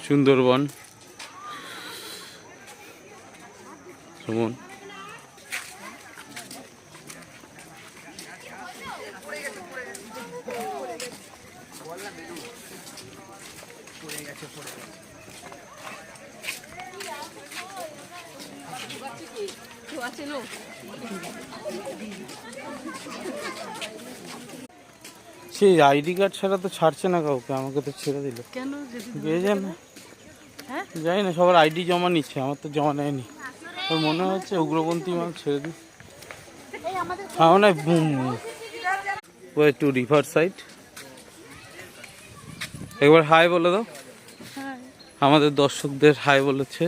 সুন্দরবন ভ্রমণ। সেই ID card ছাড়া তো ছাড়ছে না কাউকে, আমাকে তো ছেড়ে দিল কেন? জানি না, সবার আইডি জমা নিচ্ছে, আমার তো জমা নেয়নি। তোর মনে হচ্ছে উগ্রপন্থী মানুষ, ছেড়ে দিই। হ্যাঁ না, broom way to river side. একবার হাই বলে দাও, আমাদের দর্শকদের হাই বলেছে।